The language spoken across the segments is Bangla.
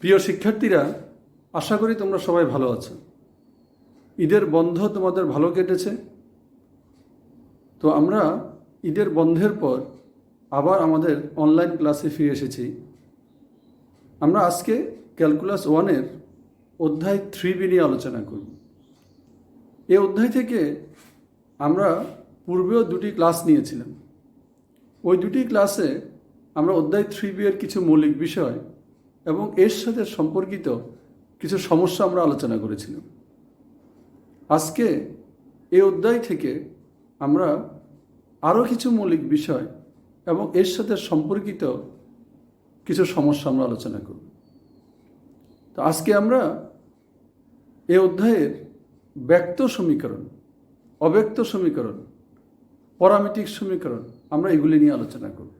প্রিয় শিক্ষার্থীরা, আশা করি তোমরা সবাই ভালো আছো। ঈদের বন্ধ তোমাদের ভালো কেটেছে তো। আমরা ঈদের বন্ধের পর আবার আমাদের অনলাইন ক্লাসে ফিরে এসেছি। আমরা আজকে ক্যালকুলাস 1-এর অধ্যায় 3B নিয়ে আলোচনা করব। এই অধ্যায় থেকে আমরা পূর্বেও দুটি ক্লাস নিয়েছিলাম। ওই দুটি ক্লাসে আমরা অধ্যায় 3B এর কিছু মৌলিক বিষয় এবং এর সাথে সম্পর্কিত কিছু সমস্যা আমরা আলোচনা করেছিলাম। আজকে এই অধ্যায় থেকে আমরা আরও কিছু মৌলিক বিষয় এবং এর সাথে সম্পর্কিত কিছু সমস্যা আমরা আলোচনা করব। তো আজকে আমরা এই অধ্যায়ের ব্যক্ত সমীকরণ, অব্যক্ত সমীকরণ, প্যারামেট্রিক সমীকরণ আমরা এগুলি নিয়ে আলোচনা করব।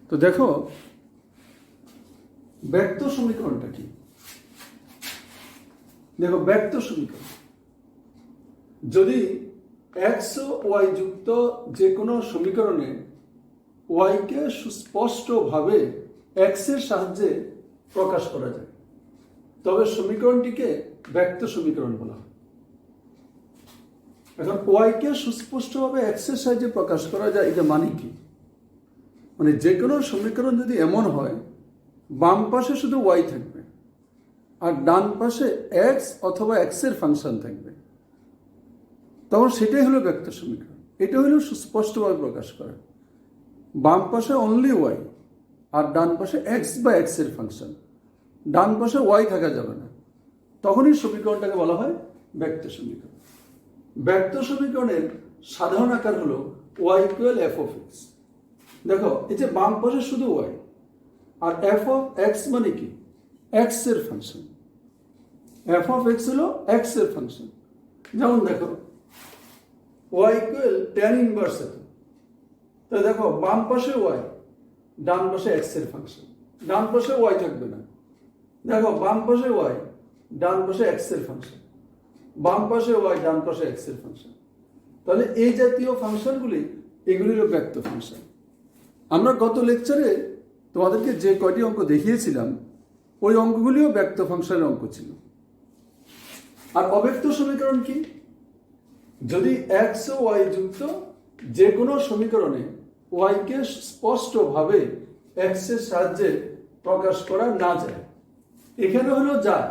তো দেখো, ব্যক্ত সমীকরণটা কি? দেখো, ব্যক্ত সমীকরণ যদি এক্স ও ওয়াই যুক্ত যে কোনো সমীকরণে ওয়াইকে সুস্পষ্টভাবে এক্সের সাহায্যে প্রকাশ করা যায়, তবে সমীকরণটিকে ব্যক্ত সমীকরণ বলা হয়। এখন ওয়াইকে সুস্পষ্টভাবে এক্সের সাহায্যে প্রকাশ করা যায়, এটা মানে কি? মানে যে কোনো সমীকরণ যদি এমন হয় বাম পাশে শুধু ওয়াই থাকবে আর ডান পাশে এক্স অথবা এক্সের ফাংশন থাকবে, তখন সেটাই হলো ব্যক্ত সমীকরণ। এটা হলো সুস্পষ্টভাবে প্রকাশ করা। বাম পাশে অনলি ওয়াই আর ডান পাশে এক্স বা এক্সের ফাংশন, ডান পাশে ওয়াই থাকা যাবে না, তখনই সমীকরণটাকে বলা হয় ব্যক্ত সমীকরণ। ব্যক্ত সমীকরণের সাধারণ আকার হলো y equal f of x. দেখো, এই যে বাম পাশে শুধু ওয়াই আর এফ অফ এক্স মানে কি? এক্স এর ফাংশন। এফ অফ এক্স হলো এক্স এর ফাংশন। যেমন দেখো, ওয়াই ইকুয়াল ট্যান ইনভার্স এত। তো দেখো, বাম পাশে ওয়াই, ডান পাশে এক্স এর ফাংশন, ডান পাশে ওয়াই থাকবে না। দেখো, বাম পাশে ওয়াই, ডান পাশে এক্স এর ফাংশন, বাম পাশে ওয়াই, ডান পাশে এক্স এর ফাংশন। তাহলে এই জাতীয় ফাংশনগুলি, এগুলি হলো ব্যক্ত ফাংশন। আমরা গত লেকচারে তোমাদেরকে যে কয়টি অঙ্ক দেখিয়েছিলাম, ওই অঙ্কগুলিও ব্যক্ত ফাংশনের অঙ্ক ছিল। আর অব্যক্ত সমীকরণ কি? যদি এক্স ও ওয়াই যুক্ত যে কোনো সমীকরণে ওয়াইকে স্পষ্টভাবে এক্স এর সাহায্যে প্রকাশ করা না যায়, এখানে হলো যায়,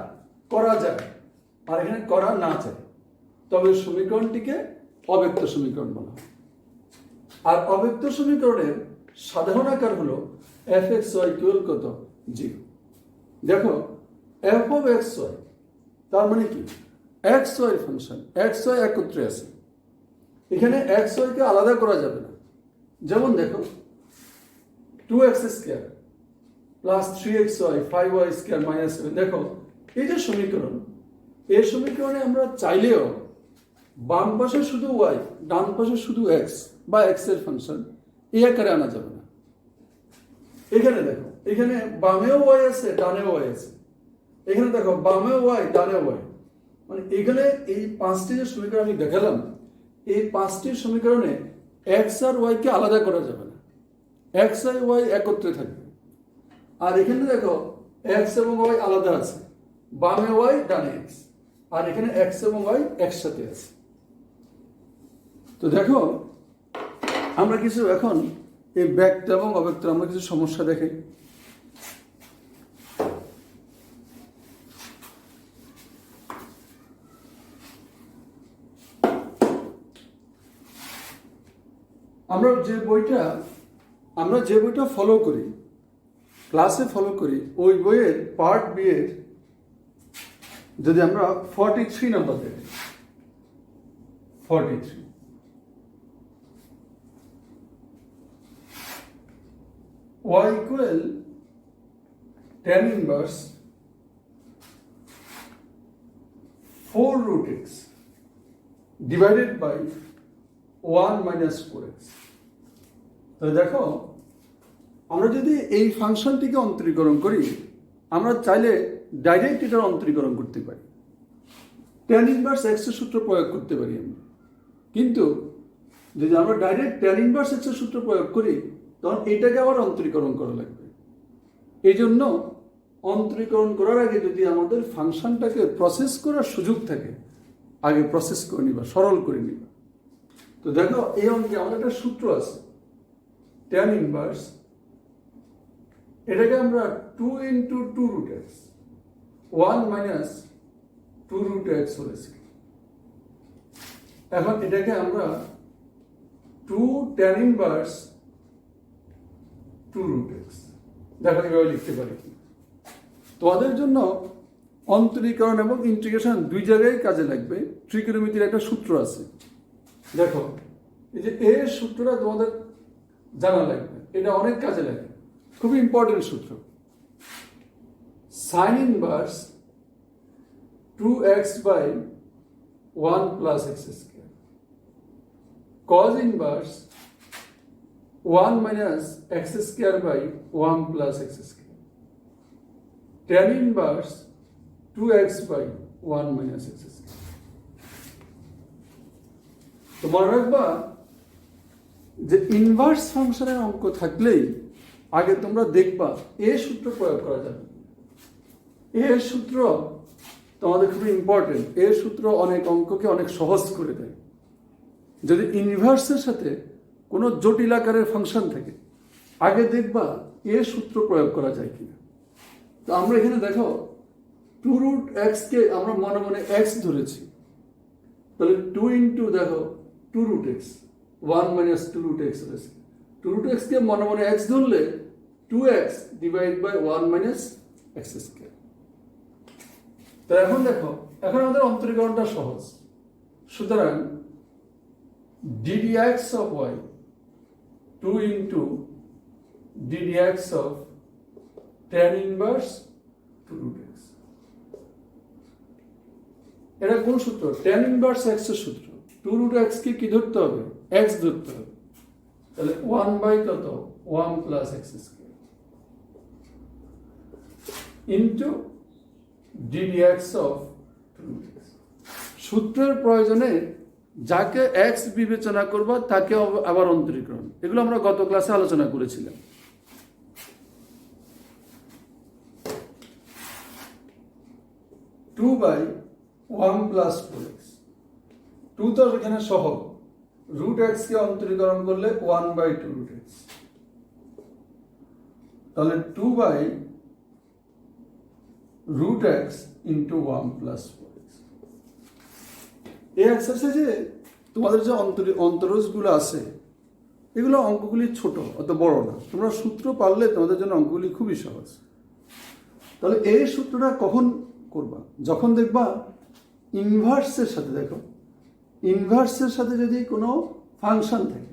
করা যায়, আর এখানে করা না যায়, তবে সমীকরণটিকে অব্যক্ত সমীকরণ বলা হয়। আর অব্যক্ত সমীকরণের সাধারণ আকার হলো এফ এক্স ওয়াই ইকুয়াল কত? 0। দেখো, এফ অফ এক্স ওয়াই তার মানে কি? X y function, x y একত্রে আছে, এখানে এক্স ওয়াইকে আলাদা করা যাবে না। যেমন দেখো, 2x square plus 3xy 5y square minus 7। দেখো, এই যে সমীকরণ, এই সমীকরণে আমরা চাইলেও বাম পাশে শুধু ওয়াই, ডান পাশে শুধু এক্স বা এক্স এর ফাংশন এই আকারে আনা যাবে না। এখানে দেখো, এখানে বামেও ওয়াই আছে, ডানেও ওয়াই আছে। এখানে দেখো, বামেও ওয়াই, ডানে ওয়াই। মানে এখানে এই পাঁচটি যে সমীকরণ আমি দেখালাম, এই পাঁচটি সমীকরণে এক্স আর ওয়াইকে আলাদা করা যাবে না, এক্স আর ওয়াই একত্রে থাকবে। আর এখানে দেখো, এক্স এবং ওয়াই আলাদা আছে, বামে ওয়াই, ডানে এক্স, আর এখানে এক্স এবং ওয়াই একসাথে আছে। তো দেখো, আমরা কিছু এখন এই ব্যক্ত এবং অব্যক্ত আমরা কিছু সমস্যা দেখাই। আমরা যে বইটা ফলো করি, ক্লাসে ফলো করি, ওই বইয়ের পার্ট বি এর যদি আমরা 43 নম্বর দেখি, 43 y equal tan inverse 4 root x divided by 1 minus 4x। তো দেখো, আমরা যদি এই ফাংশনটিকে অন্তরীকরণ করি, আমরা চাইলে ডাইরেক্ট এটার অন্তরীকরণ করতে পারি, ট্যান ইনভার্স এক্স এর সূত্র প্রয়োগ করতে পারি আমরা। কিন্তু যদি আমরা ডাইরেক্ট ট্যান ইনভার্স এক্স এর সূত্র প্রয়োগ করি, তখন এটাকে আবার অন্তরীকরণ করা লাগবে। এই জন্য অন্তরীকরণ করার আগে যদি আমাদের ফাংশনটাকে প্রসেস করার সুযোগ থাকে, আগে প্রসেস করে নিবা, সরল করে নিবা। তো দেখো এই অঙ্কে আমাদের একটা সূত্র আছে, tan ইনভার্স, এটাকে আমরা 2 into 2 root x 1 minus 2 root x বলেছি। এখন এটাকে আমরা 2 tan ইনভার্স 2 রুট এক্স, দেখো এভাবে লিখতে পারি। তোমাদের জন্য অন্তরীকরণ এবং ইন্টিগ্রেশন দুই জায়গায় কাজে লাগবে। ত্রিকোণমিতির একটা সূত্র আছে, দেখো এই যে এর সূত্রটা তোমাদের জানা লাগবে, এটা অনেক কাজে লাগে, খুবই ইম্পর্টেন্ট সূত্র। Sine inverse 2x by 1 plus x square, cos inverse 1 minus x square by 1 plus x square, tan inverse 2x by 1 minus x square. তো মনে রাখবা যে ইনভার্স ফাংশনের অঙ্ক থাকলেই আগে তোমরা দেখবা এর সূত্র প্রয়োগ করা যাবে। এর সূত্র তোমাদের খুবই ইম্পর্টেন্ট, এর সূত্র অনেক অঙ্ককে অনেক সহজ করে দেয়। যদি ইনভার্সের সাথে কোনো জটিল আকারের ফাংশন থাকে, আগে দেখবা এর সূত্র প্রয়োগ করা যায় কিনা। তো আমরা এখানে দেখো 2 রুট এক্সকে আমরা মনে মনে এক্স ধরেছি, তাহলে 2 ইন্টু দেখো 2 root x 1 minus 2 root x রয়েছে। 2 রুট এক্সকে মনে মনে এক্স ধরলে 2x divide by 1 minus x square. তো এখন দেখো, এখন আমাদের অন্তরীকরণটা সহজ। সুতরাং ddx of y 2 into ddx of tan inverse 2 root x, এটা কোন সূত্র? tan inverse x এর সূত্র। 2 root x কে কি ধরতে হবে? x ধরতে হবে। তাহলে 1 বাই কত? 1 plus x square into ddx of 2 root x। সূত্রের প্রয়োজনে যাকে x বিবেচনা করবা তাকে আবার অন্তরীকরণ, এগুলো আমরা গত ক্লাসে আলোচনা করেছিলাম। টু বাই 1 প্লাস 4x, 2 তো এখানে সহ, রুট এক্স কে অন্তরীকরণ করলে 1 বাই 2 রুট এক্স, তাহলে 2 by root x into 1 plus 4x। এই এক্সারসাইজে তোমাদের যে অন্তরজগুলো আছে, এগুলো অঙ্কগুলি ছোট, অত বড় না। তোমরা সূত্র পারলে তোমাদের জন্য অঙ্কগুলি খুবই সহজ। তাহলে এই সূত্রটা কখন করবা? যখন দেখবা ইনভার্সের সাথে, দেখো ইনভার্সের সাথে যদি কোনো ফাংশন থাকে,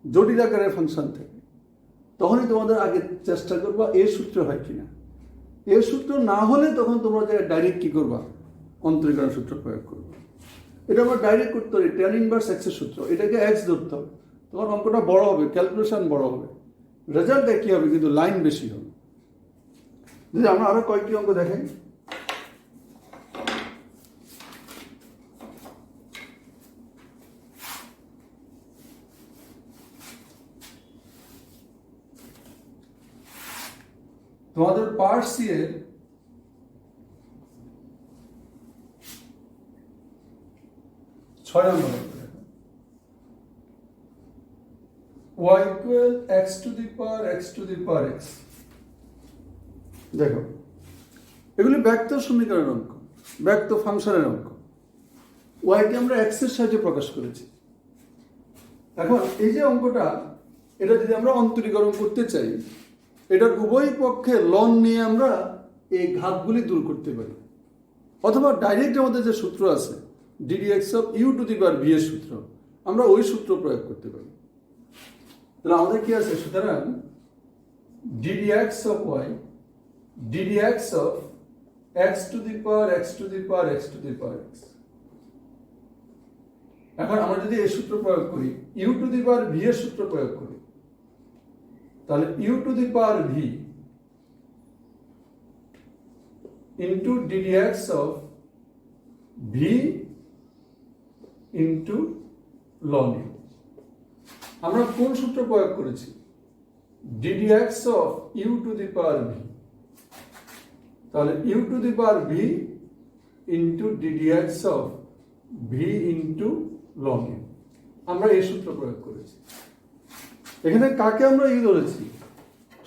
জটিল আকারের ফাংশন থাকে, তখনই তোমাদের আগে চেষ্টা করবা এর সূত্র হয় কিনা। এর সূত্র না হলে তখন তোমরা ডাইরেক্ট কি করবা? অন্তরীকরণ সূত্র প্রয়োগ করবা। এটা আমরা ডাইরেক্ট করতে পারি, tan ইনভার্স x এর সূত্র, এটাকে x ধরতে হবে, তোমার অঙ্কটা বড় হবে, ক্যালকুলেশন বড় হবে, রেজাল্ট একই হবে কিন্তু লাইন বেশি হবে। যদি আমরা আরো কয়েকটি অঙ্ক দেখাই, তোমাদের পার্ট সি এর 6 নম্বর y equal x to the power x to the power x। দেখো এগুলি ব্যক্ত সমীকরণের অঙ্ক, ব্যক্ত ফাংশনের অঙ্ক। y কে আমরা x এর সাহায্যে প্রকাশ করেছি। এখন এই যে অঙ্কটা, এটা যদি আমরা অন্তরীকরণ করতে চাই, এটার উভয় পক্ষে লন নিয়ে আমরা এই ঘাতগুলি দূর করতে পারি, অথবা ডাইরেক্ট আমাদের যে সূত্র আছে ddx of u to the power v এর সূত্র, আমরা ওই সূত্র প্রয়োগ করতে পারি। তাহলে আমাদের কি আছে? সুতরাং ddx of y ddx of x to the power x to the power x to the power x। এখন আমরা যদি এই সূত্র প্রয়োগ করি, u to the power v এর সূত্র প্রয়োগ করি, তাহলে u to the power v into ddx of v into ln u। আমরা কোন সূত্র প্রয়োগ করেছি? ddx of u to the power v। তাহলে u to the power v into d d x of v into log n. আমরা এই সূত্র প্রয়োগ করেছি। এখানে কাকে আমরা ইউ ধরেছি?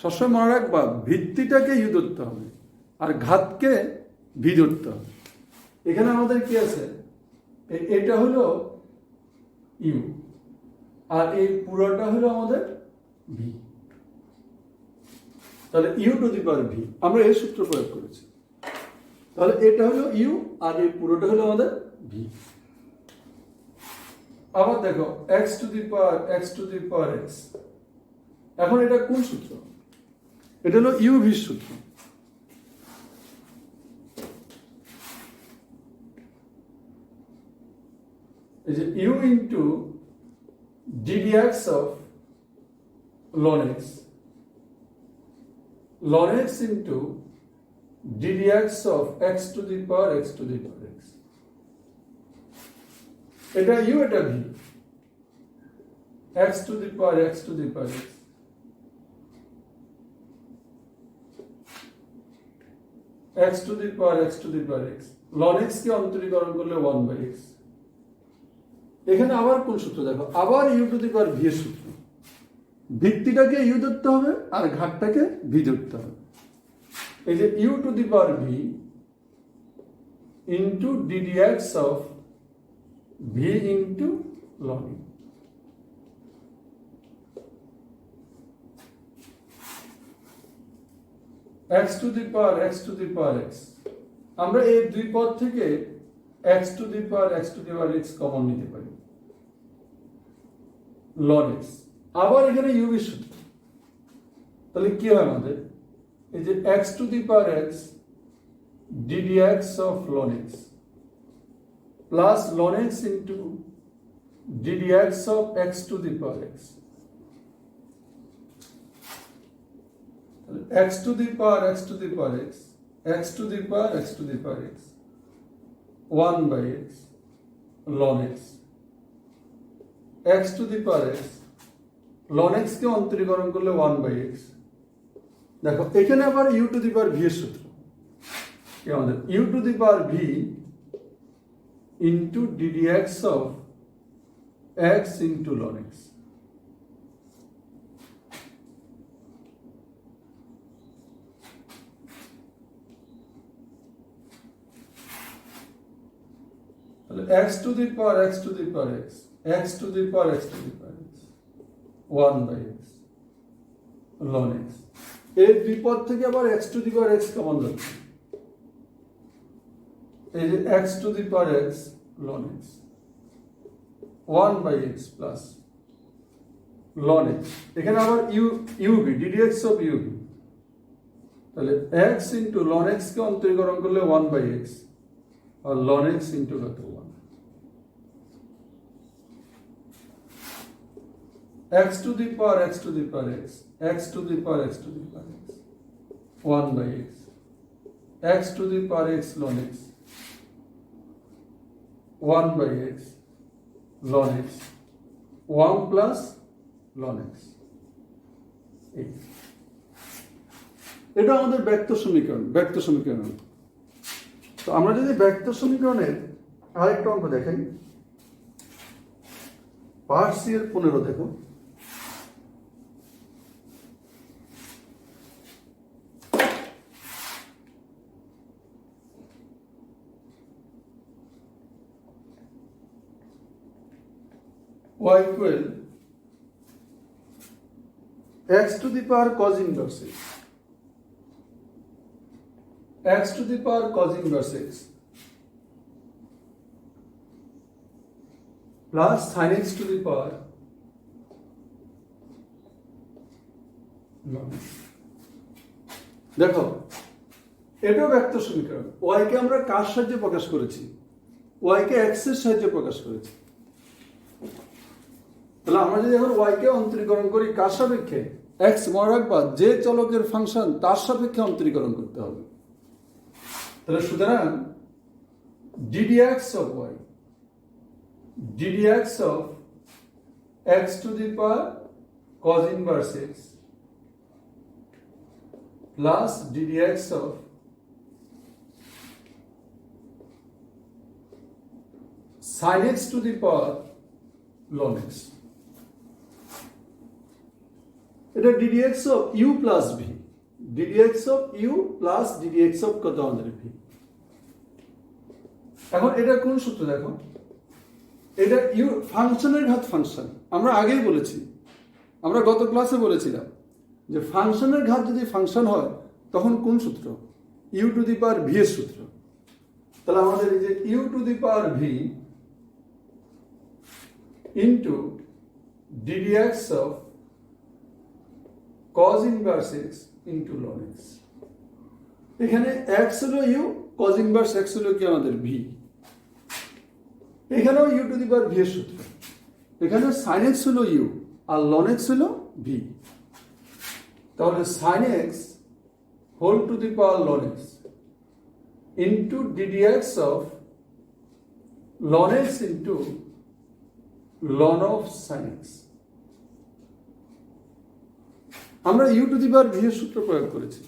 সবসময় মনে রাখবা, ভিত্তিটাকে ইউ ধরতে হবে আর ঘাতকে ভি ধরতে হবে। এখানে আমাদের কি আছে? এটা হলো ইউ আর এই পুরোটা হলো আমাদের ভি। তাহলে u to the power v, আমরা এই সূত্র প্রয়োগ করেছি। তাহলে এটা হলো ইউ আর এই পুরোটা হলো আমাদের ভি। আবার দেখো x to the power x. এখন এটা কোন সূত্র? এটা হলো ইউ ভির সূত্র। এই যে u into d d x of ln x into ddx of x to the power x to the power x. এটা u, এটা v, x to the power x to the power x, x to the power x to the power x, ln x কে অন্তরীকরণ করলে 1/x। এখানে আবার কোন সূত্র? দেখো আবার u to the power v এর সূত্র। ভিত্তিটাকে ইউ ধরতে হবে আর ঘাটটাকে ভি ধরতে হবে। এই যে u to the power v into d d x of v into log n. X to the power x to the power x. আমরা এই দুই পদ থেকে x to the power x to the power x common নিতে পারি, লগ এক্স। আবার এখানে ইউ এর সূত্র। তাহলে কি হয় আমাদের? এই যে x to the power x d d x of ln x plus ln x into d d x of x to the power x. X to the power x to the power x, x to the power x to the power x, 1/x ln x, x to the power x, ln x কে অন্তরীকরণ করলে 1/x। দেখো এখানে আবার u to the power v এর সূত্র। কি আমাদের? U to the power v into d d x of x into ln x। তাহলে x to the power x to the power x, x to the power x to the power x, 1/x ln x। এই দুই পদ থেকে আবার x to the power x common যাচ্ছে। এই যে x to the power x ln x, 1/x plus ln x। এখানে আবার ইউবি ডিডিএক্স অফ ইউবি। তাহলে x ইন্টু ln x কে অন্তরীকরণ করলে 1/x আর ln x ইন্টু কত? 1। x to the power x to the power x, x to the power x to the power x, 1/x, x to the power x ln x, 1/x ln x, 1 plus ln x। এটা আমাদের ব্যক্ত সমীকরণ। তো আমরা যদি ব্যক্ত সমীকরণের আরেকটা অঙ্ক দেখাই, পার্ট সি এর 15 দেখো। y equal x to the power cos inverse x, x to the power cos inverse x plus sin x to the power ln x। দেখো এটাও ব্যক্ত সমীকরণ। y কে আমরা কার সাহায্যে প্রকাশ করেছি? y কে x এর সাহায্যে প্রকাশ করেছি। তাহলে আমরা যদি এখন y কে অন্তরীকরণ করি কার সাপেক্ষে? x, মনে রাখবা যে চলকের ফাংশন তার সাপেক্ষে অন্তরীকরণ করতে হবে। তাহলে সুতরাং ddx of y, ddx of x to the power cos inverse x plus ddx of sin x to the power ln x, এটা ddx of u plus v, ddx of u plus ddx of কত আমাদের v। এখন এটা কোন সূত্র দেখো, এটা ইউ ফাংশনের ঘাত ফাংশন। আমরা আগেই বলেছি, আমরা গত ক্লাসে বলেছিলাম যে ফাংশনের ঘাত যদি ফাংশন হয় তখন কোন সূত্র, u to the power v এর সূত্র। তাহলে আমাদের এই যে u to the power v into ddx of cos inverse x into ln x, এখানে x হলো ইউ, cos ইনভার্স x হলো কি আমাদের ভি, এখানেও u to the power v এর সূত্র, এখানে sin x হলো ইউ আর ln x হলো ভি। তাহলে sin x whole to the power ln x into ddx of ln x into ln of sin x। আমরা u to the power v এর সূত্র প্রয়োগ করেছি।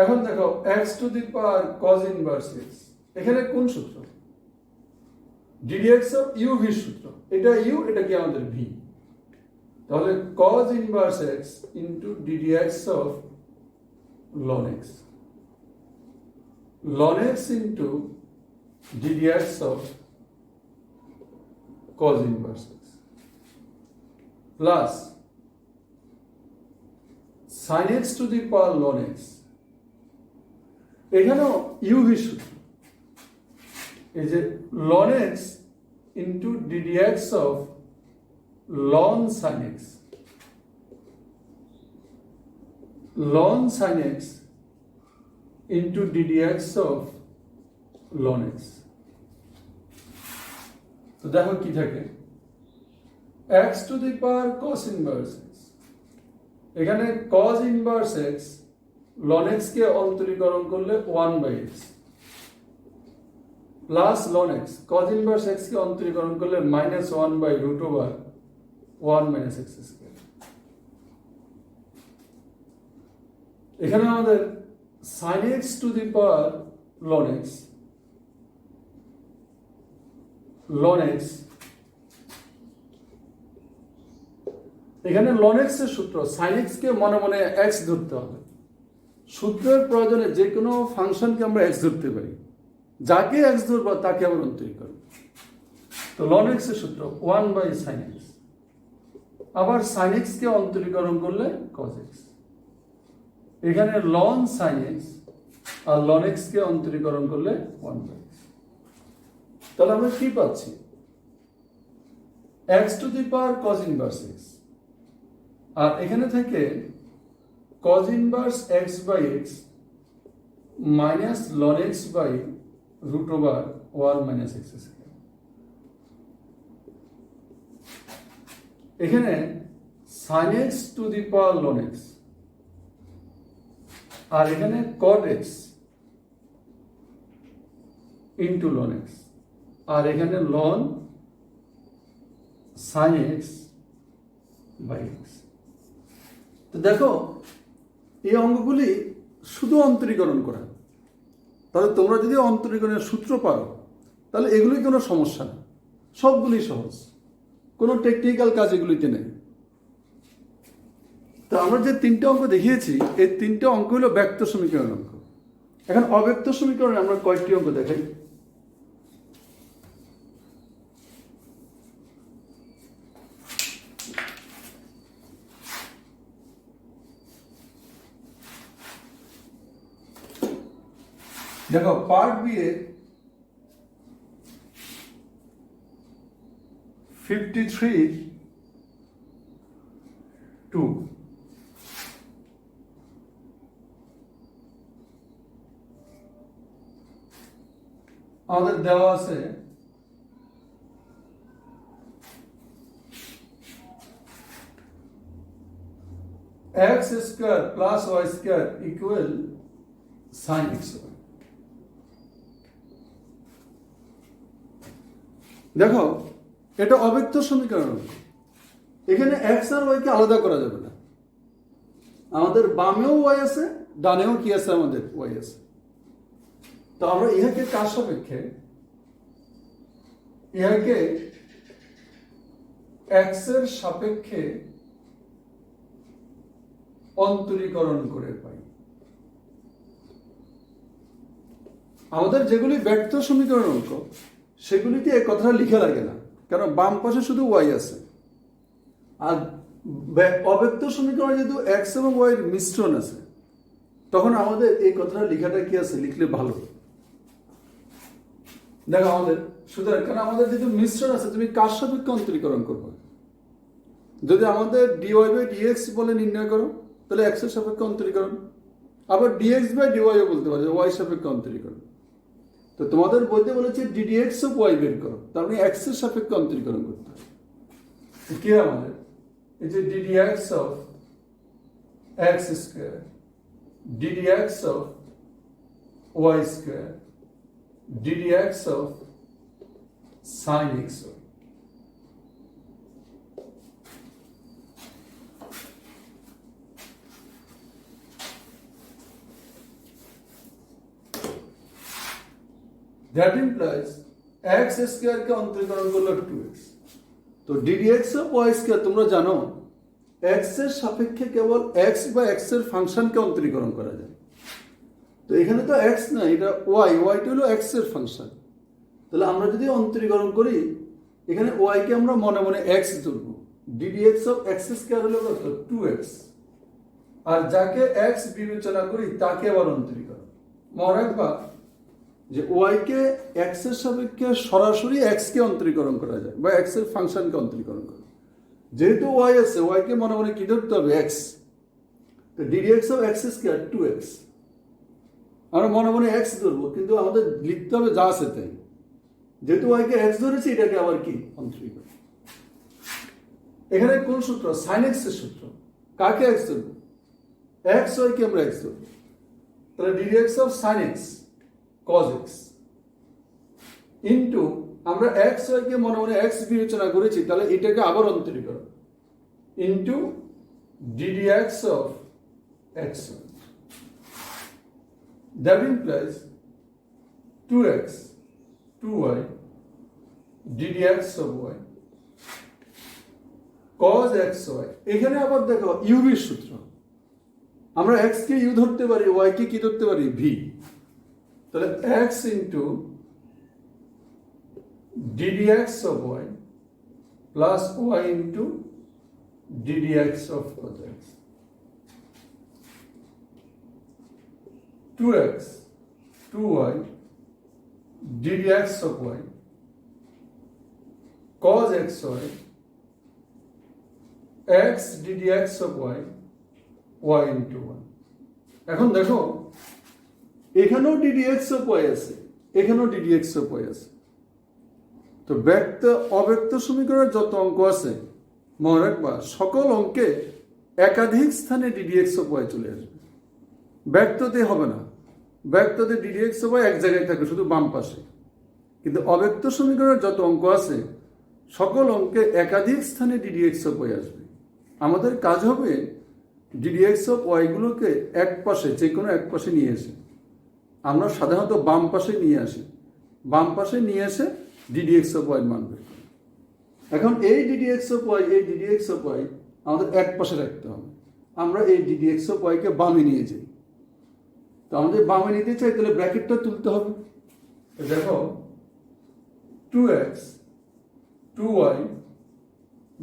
এখন দেখো x to the power cos inverse x, এখানে কোন সূত্র, ddx অফ u v সূত্র, এটা u, এটা কি আমাদের v। তাহলে cos inverse x into ddx of ln x, ln x into ddx of cos inverse x plus sin x to the power ln x, এখানেও u v সূত্র, এই যে ln x into ddx of ln sin x, ln sin x into ddx of ln x। তো দেখো কি থাকে, x to the power cos inverse x, এখানে cos inverse x ln x কে অন্তরীকরণ করলে 1/x plus ln x, cos inverse x কে অন্তরীকরণ করলে -1/√1 - x²। এখানে আমাদের sin x to the power ln x, ln x, এখানে ln x এর সূত্র, sin x কে মনে মনে x ধরতে হবে। সূত্রের প্রয়োজনে যে কোনো ফাংশনকে আমরা x ধরতে পারি, যাকে x ধরবো তাকে আবার অন্তরীকরণ। তো ln x এর সূত্র 1/sin x, আবার sin x কে অন্তরীকরণ করলে cos x, এখানে ln sin x আর ln x কে অন্তরীকরণ করলে 1/x। তাহলে আমরা কি পাচ্ছি, x to the power cos inverse x, আর এখানে থেকে cos inverse x by x minus ln x by √1 - x²। এখানে sin x to the power ln x, আর এখানে cot x into ln x, আর এখানে ln sin x by x। তো দেখো এই অঙ্কগুলি শুধু অন্তরীকরণ করা, তাহলে তোমরা যদি অন্তরীকরণের সূত্র পারো তাহলে এগুলি কোনো সমস্যা না, সবগুলি সহজ, কোনো টেকনিক্যাল কাজ এগুলিতে নেই। তো আমরা যে তিনটে অঙ্ক দেখিয়েছি, এই তিনটে অঙ্ক হলো ব্যক্ত সমীকরণ অঙ্ক। এখন অব্যক্ত সমীকরণে আমরা কয়েকটি অঙ্ক দেখাই। দেখো পার্ট বি এর 53(2), আমাদের দেওয়া আছে x² plus y² equal sin x²। দেখো এটা অব্যক্ত সমীকরণ, এখানে x আর y কে আলাদা করা যাবে না, আমাদের বামেও ওয়াই আছে, ডানেও কি আছে, আমাদের ওয়াই আছে। তো আমরা ইহাকে কার সাপেক্ষে, ইহাকে এক্স এর সাপেক্ষে অন্তরীকরণ করে পাই। আমাদের যেগুলি ব্যক্ত সমীকরণ অঙ্ক সেগুলিতে এই কথাটা লিখে লাগে না, কারণ বাম পাশে শুধু ওয়াই আছে। আর অব্যক্ত সমীকরণে যেহেতু এক্স এবং ওয়াই এর মিশ্রণ আছে, তখন আমাদের এই কথাটা লেখাটা কি আছে, লিখলে ভালো। দেখো আমাদের সুতরাং, কারণ আমাদের যেহেতু মিশ্রণ আছে, তুমি কার সাপেক্ষে অন্তরীকরণ করবে? যদি আমাদের ডিওয়াই বাই ডিএক্স বলে নির্ণয় করো, তাহলে এক্স এর সাপেক্ষে অন্তরীকরণ। আবার ডিএক্স বাই ডিওয়াইও বলতে পারো, ওয়াই সাপেক্ষে অন্তরীকরণ। তো তোমাদের বইতে বলেছে ডিডিএক্স অফ ওয়াই বের করো, তার মানে এক্স এর সাপেক্ষে অন্তরীকরণ করতে হবে। কি আমাদের এই যে d d x of x square, d d x of y square, d d x of sine x y. That implies x square কে অন্তরীকরণ করলে 2x। তো ddx অফ y স্কয়ার তোমরা জানো x এর সাপেক্ষে কেবল x বা x এর ফাংশনকে অন্তরীকরণ করা যায়। তো এখানে তো x না, এটা y, y টা হলো x এর ফাংশন। তাহলে আমরা যদি অন্তরীকরণ করি, এখানে y কে আমরা মনে মনে x ধরব, ddx অফ x স্কয়ার হলো কত, 2x। আর যাকে x বিবেচনা করি তাকে আবার অন্তরীকরণ। মনে রাখবা যে ওয়াই কে এক্স এর সাপেক্ষে সরাসরি এক্স কে অন্তরীকরণ করা যায়, বা এক্স এর ফাংশনকে অন্তরীকরণ করা। যেহেতু ওয়াই আছে, ওয়াই কে মনে মনে কি ধরতে হবে, এক্স। তো ddx of x square 2x, আমরা মনে মনে এক্স ধরবো, কিন্তু আমাদের লিখতে হবে যা আছে তাই। যেহেতু ওয়াই কে এক্স ধরেছি, এটাকে আবার কি অন্তরীকরণ। এখানে কোন সূত্র, সাইন এক্স এর সূত্র। কাকে এক্স ধরবো, এক্স ওয়াই কে আমরা এক্স ধরবো। তাহলে ddx of sine x cos x into আমরা x y কে মনে মনে x বিবেচনা করেছি, তাহলে এটাকে আবার অন্তরীকরণ into ddx of x y। That implies 2x 2y ddx of y cos x y। এখানে আবার দেখো u এর সূত্র, আমরা x কে u ধরতে পারি, y কে কি ধরতে পারি, v। তাহলে x into ddx of y plus y into ddx of cos x। 2x 2y ddx of y cos x y x ddx of y y into 1। এখন দেখো এখানেও ddx অফ y আছে, এখানেও ddx অফ y আছে। তো ব্যক্ত অব্যক্ত সমীকরণের যত অঙ্ক আছে, মনে রাখবা সকল অঙ্কে একাধিক স্থানে ddx অফ y চলে আসবে। ব্যক্ততে হবে না, ব্যক্ততে ddx অফ y এক জায়গায় থাকে, শুধু বাম পাশে। কিন্তু অব্যক্ত সমীকরণের যত অঙ্ক আছে, সকল অঙ্কে একাধিক স্থানে ddx অফ y আসবে। আমাদের কাজ হবে ddx অফ y গুলোকে এক পাশে, যে কোনো এক পাশে নিয়ে এসে, আমরা সাধারণত বাম পাশে নিয়ে আসি, বাম পাশে নিয়ে এসে ডিডিএক্স অফ ওয়াই মান বের করি। এখন এই ডিডিএক্স অফ ওয়াই, এই ডিডিএক্স অফ ওয়াই আমাদের এক পাশে রাখতে হবে। আমরা এই ডিডিএক্স অফ ওয়াইকে বামে নিয়ে যাই। তো আমাদের বামে নিতে চাই, তাহলে ব্র্যাকেটটা তুলতে হবে। দেখো 2x 2y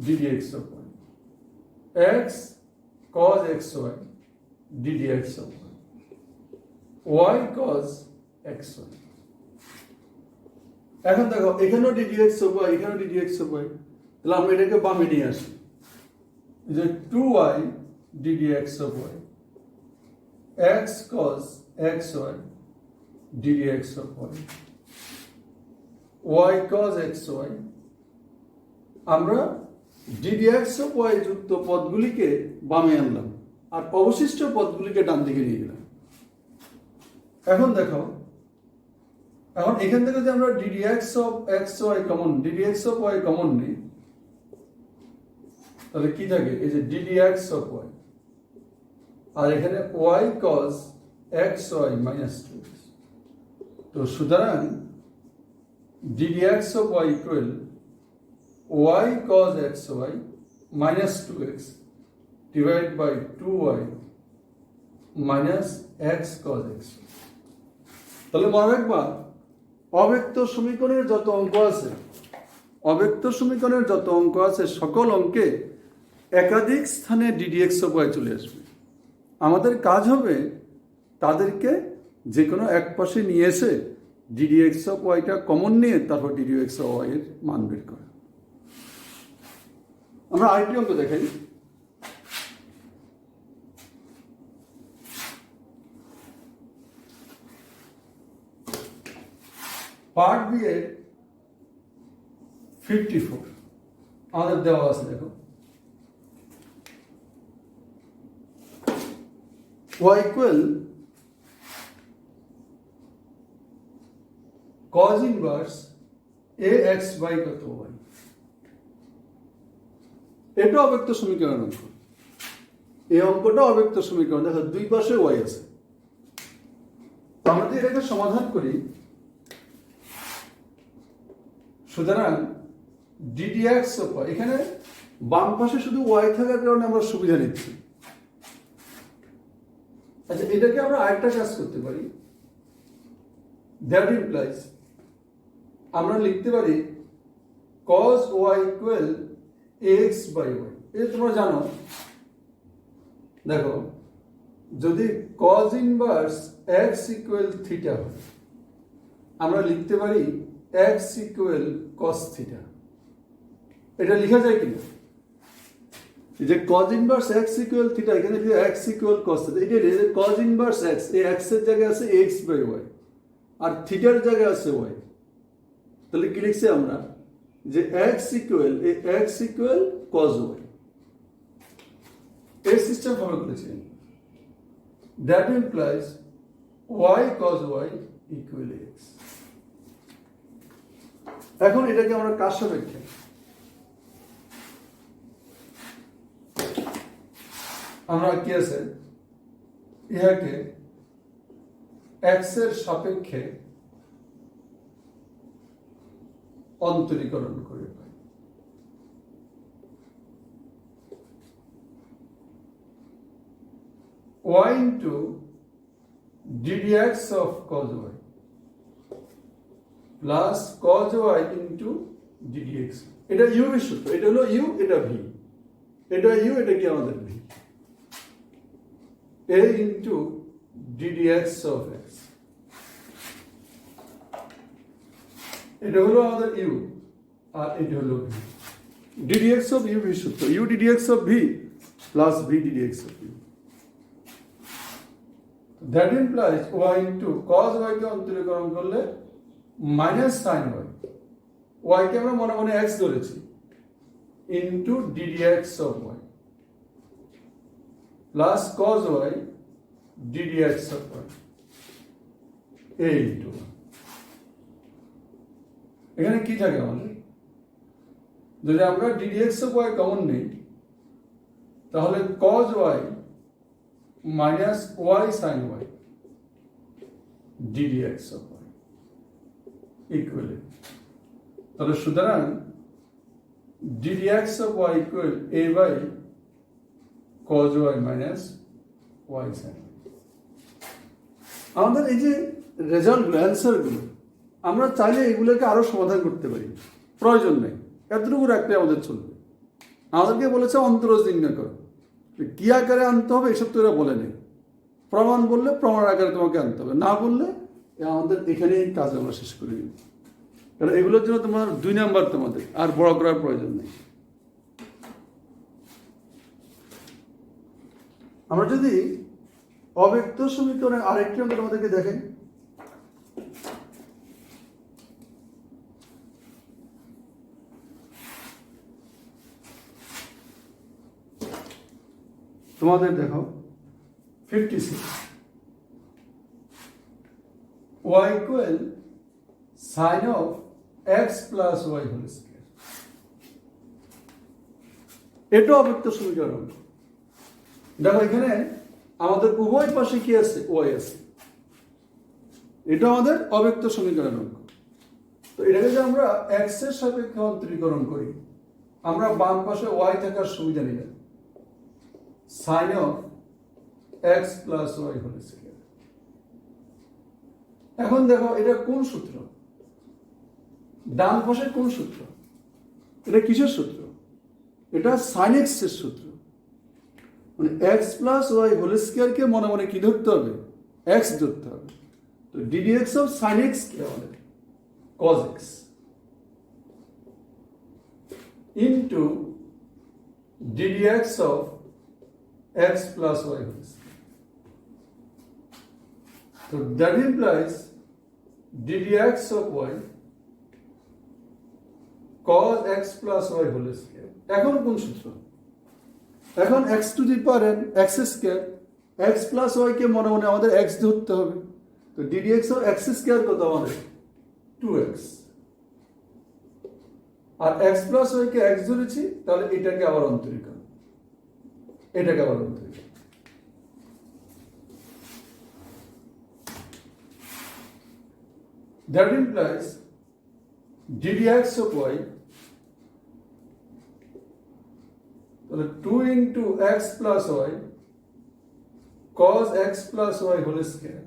d d x of y x cos xy d d x of y cos xy। এখন দেখো এখানেও ddx অফ y, এখানেও ddx অফ y, তাহলে আমরা এটাকে বামে নিয়ে আসি, যে 2y ddx of y x cos xy ddx of y y cos xy। আমরা ddx অফ y যুক্ত পদগুলিকে বামে আনলাম, আর অবশিষ্ট পদগুলিকে ডান দিকে নিয়ে গেলাম। এখন দেখো, এখন এখান থেকে যদি আমরা ddx of xy common, ddx of y common নিই, তাহলে কি থাকে, এই যে ddx of y আর এখানে y cos xy minus 2x। তো সুতরাং ddx of y equal y cos xy minus 2x divided by 2y minus x cos xy। তাহলে মনে রাখবা অব্যক্ত সমীকরণের যত অঙ্ক আছে সকল অঙ্কে একাধিক স্থানে ddx of y চলে আসবে। আমাদের কাজ হবে তাদেরকে যে কোনো এক পাশে নিয়ে এসে ddx of y-টা কমন নিয়ে তারপর ddx of y এর মান বের করা। আমরা আরেকটি অঙ্ক দেখাই। পার্ট বি এর 54 আমাদের দেওয়া আছে, দেখো y equal cos inverse ax by কত y। এটা অব্যক্ত সমীকরণ অঙ্ক। এই অঙ্কটা অব্যক্ত সমীকরণ, দেখো দুই পাশে y আছে। তো আমরা যদি এটাকে সমাধান করি, সুতরাং ddx of y, এখানে বাম পাশে শুধু y থাকার কারণে আমরা সুবিধা নিচ্ছি। আচ্ছা, এটাকে আমরা আরেকটা কাজ করতে পারি। দ্যাট ইমপ্লাইজ আমরা লিখতে পারি cos y equal ax by y। এটা তোমরা জানো, দেখো যদি cos inverse x equal theta হয়, আমরা লিখতে পারি x equal cos theta। এটা লেখা যায় কিনা? যে cos inverse x equal theta, এখানে লিখে x equal cos theta। এটা cos inverse x, এই x এর জায়গায় আছে x by y আর থিটার জায়গায় আছে y। তাহলে কি লিখছি আমরা যে x equal cos y। এই সিস্টেম ফলো করেছি। That implies y cos y equal x। এখন এটাকে আমরা কার সাপেক্ষে, আমরা কি আছে ইহাকে x এর সাপেক্ষে অন্তরীকরণ করে পাই। y into ddx of cos y plus cos y into ddx। এটা u এর সূত্র, এটা হলো u, এটা v, এটা u, এটা কি আমাদের v। a into ddx of x, এটা হলো আমাদের u আর এটা হলো v। ddx of u v সূত্র, u ddx of v plus v ddx of u। That implies y into cos y কে অন্তরীকরণ করলে মাইনাস sin y, y কে আমরা মনে মনে x ধরেছি, into ddx of y plus cos y ddx of y a into 1। এখানে কি থাকে আমাদের? যদি আমরা ddx of y কমন নেই, তাহলে cos y minus y sin y ddx of y equal, তাহলে সুতরাং ddx of y equal a by cos y minus y sin y। আমাদের এই যে রেজাল্টগুলো, অ্যান্সারগুলো, আমরা চাইলে এগুলোকে আরো সমাধান করতে পারি, প্রয়োজন নেই, এতটুকু রাখলে আমাদের চলবে। আমাদেরকে বলেছে অন্তরজ নির্ণয় করো, কি আকারে আনতে হবে এসব তো এরা বলে নেই। প্রমাণ বললে প্রমাণ আকারে তোমাকে আনতে হবে, না বললে আমাদের এখানেই কাজ আমরা শেষ করে নিই। কারণ এগুলোর জন্য তোমার 2 নাম্বার, তোমাদের আর বড় করার প্রয়োজন নেই। আমরা যদি অব্যক্ত সমীকরণের আরেকটি অঙ্ক তোমাদেরকে দেখেন, তোমাদের দেখো 56, y equal sin of x plus y whole square। এটা অব্যক্ত সমীকরণ। দেখো এখানে আমাদের উভয় পাশে কি আছে, ওয়াই আছে। এটা আমাদের অব্যক্ত সমীকরণ অঙ্ক। তো এটাকে যদি আমরা এক্স এর সাপেক্ষে অন্তরীকরণ করি, আমরা বাম পাশে ওয়াই থাকার সুবিধা নিলাম, sine of x plus y whole square. এখন দেখো এটা কোন সূত্র, ডান পাশে কোন সূত্র, এটা কিসের সূত্র? এটা সাইন এক্স এর সূত্র। মানে এক্স প্লাস ওয়াই হোল স্কয়ারকে মনে মনে কি ধরতে হবে, এক্স ধরতে হবে। তো ডিডিএক্স অফ সাইন এক্স কি আমাদের cos x into ddx of x plus y whole square. So that implies ddx of y cos x plus y whole square. এখন কোন সূত্র? এখন x to the power n x square, x plus y কে মনে মনে আমাদের x ধরতে হবে। তো ddx of x square কত আমাদের 2x, আর x প্লাস y কে x ধরেছি, তাহলে এটাকে আবার অন্তরীকরণ, এটাকে আবার অন্তরীকরণ। That implies ddx of y, তাহলে 2 into x plus y cos x plus y whole square।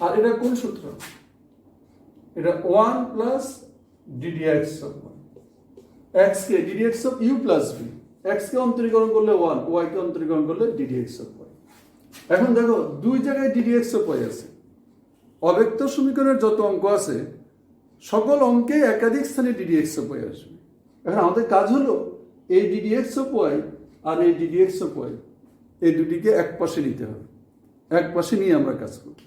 আর এটা কোন সূত্র? এটা 1 plus ddx of y, x K ddx of u plus v, x কে অন্তরীকরণ করলে 1, y কে অন্তরীকরণ করলে ddx of y। এখন দেখো দুই জায়গায় ddx of y আছে। অব্যক্ত সমীকরণের যত অঙ্ক আছে সকল অঙ্কে একাধিক স্থানে ddx of y আসবে। এখন আমাদের কাজ হলো এই ddx of y আর এই ddx of y এই দুটিকে এক পাশে নিতে হবে, এক পাশে নিয়ে আমরা কাজ করব।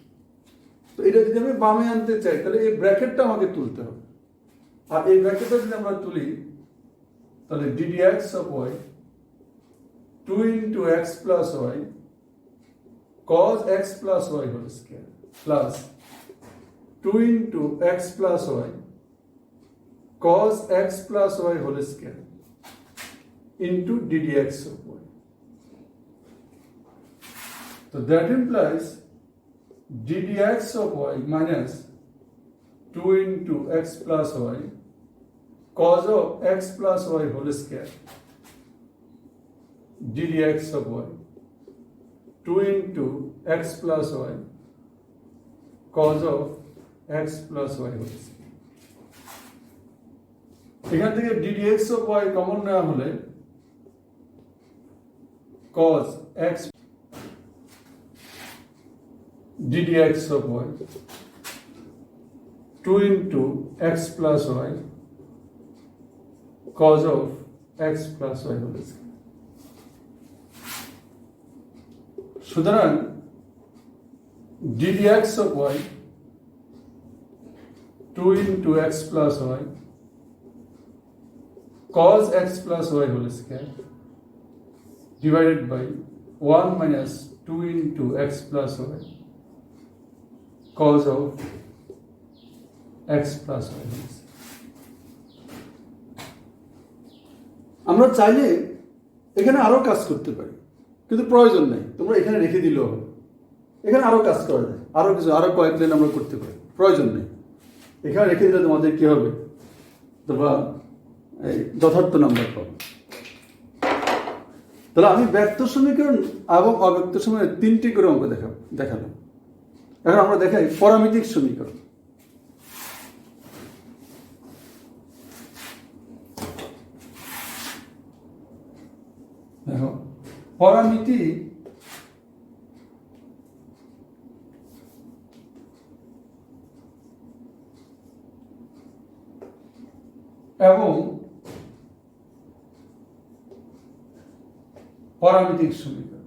তো এটা যদি আমি বামে আনতে চাই, তাহলে এই ব্র্যাকেটটা আমাকে তুলতে হবে। আর এই ব্র্যাকেটটা যদি আমরা তুলি, তাহলে ddx of y 2 into x plus y cos x plus y whole square plus 2 into x plus y cos x plus y whole square into ddx of y. So that implies ddx of y minus 2 into x plus y cos of x plus y whole square ddx of y 2 into x plus y cos of x plus y whole square। এখান থেকে ddx of y কমন নেওয়া হলে cos x ddx of y 2 into x plus y cos of x plus y whole square। সুতরাং ddx of y 2 into x plus y cos x plus y whole square divided by 1 minus 2 into x plus y cos of x plus y whole square। আমরা চাইলে এখানে আরো কাজ করতে পারি, কিন্তু প্রয়োজন নেই, তোমরা এখানে রেখে দিলেও হবে। এখানে আরো কাজ করা যায়, আরো কিছু আরো কয়েক লাইন আমরা করতে পারি, প্রয়োজন নেই। এখানে রেখে দিলে তোমাদের কি হবে, তোমরা এই যথার্থ নাম্বার পাবে। তাহলে আমি ব্যক্ত সমীকরণ এবং অব্যক্ত সমীকরণ তিনটি করে অঙ্ক দেখালাম। এখন আমরা দেখাই পরামিতিক সমীকরণ। দেখো পরামিতি এবং পরামিতিক সমীকরণ।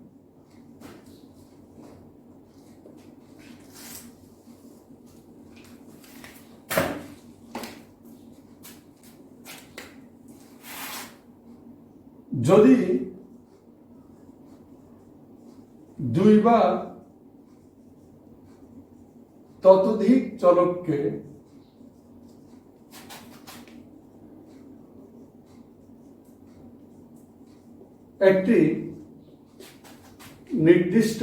যদি দুই বা ততোধিক চলককে একটি নির্দিষ্ট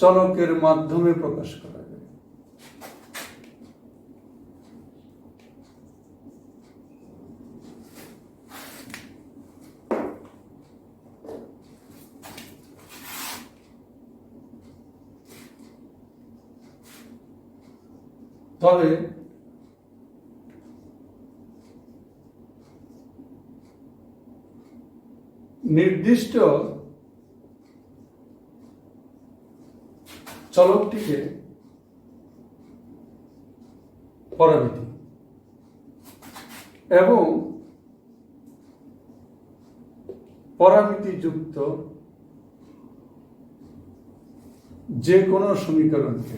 চলকের মাধ্যমে প্রকাশ করা যায়। তবে নির্দিষ্ট চলকটিকে পরামিতি এবং পরামিতিযুক্ত যে কোনো সমীকরণকে